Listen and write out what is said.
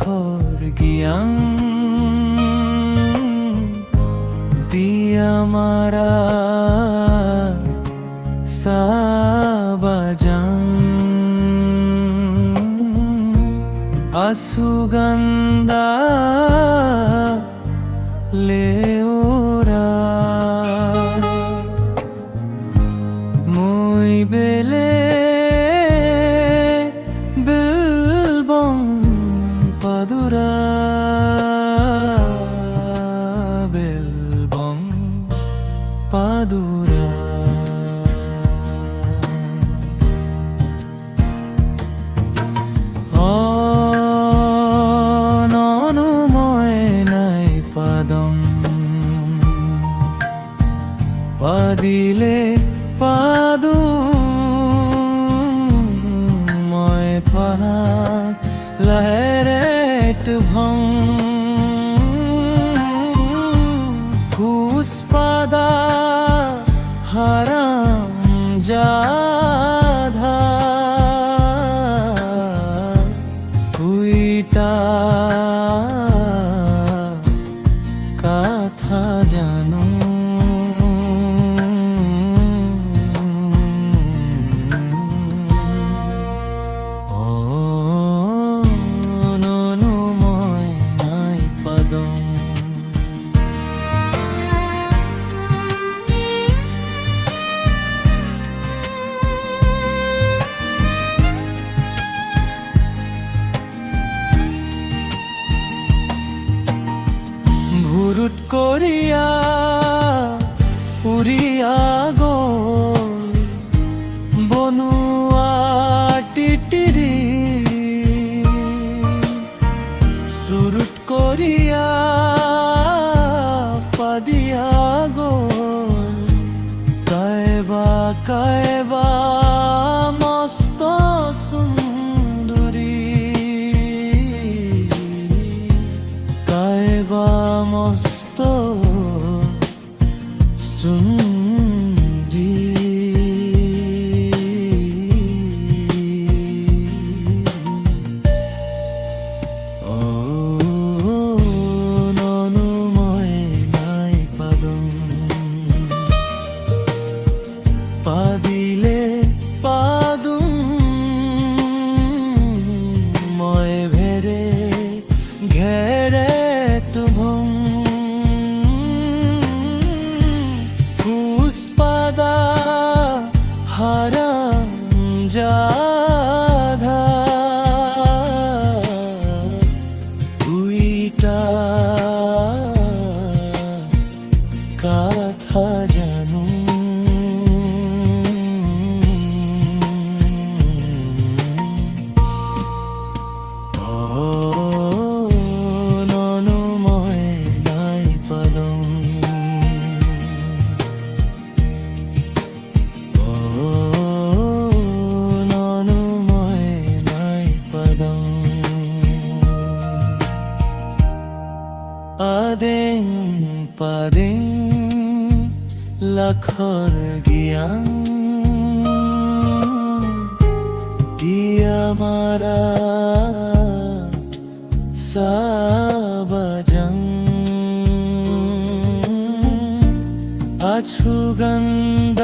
লাখর গিয়াং দিয়া মারা সাবাজাং আসুগন্ধা leora muy bele bilbong padura bilbong padura Padile padu moy pana laheret bhang khus pada haram jadha kuita katha janu ভুরুট করিয়া উড়িয়া গল বনুয়া টিটিরি সুরুট করিয়া পাদিয়া গল কায়বা মস্ত সুন্দরী কায়বা মস্ত সুন্দরী ও ননুময় নাই পাদম পাদিলে পাদুম ময় ভেরে ঘেরে তুভম পুষ্পাদা হারাম জাধা উইটা কথা জানু Adeng padeng lakhor giyang dia mara sabajang achu ganda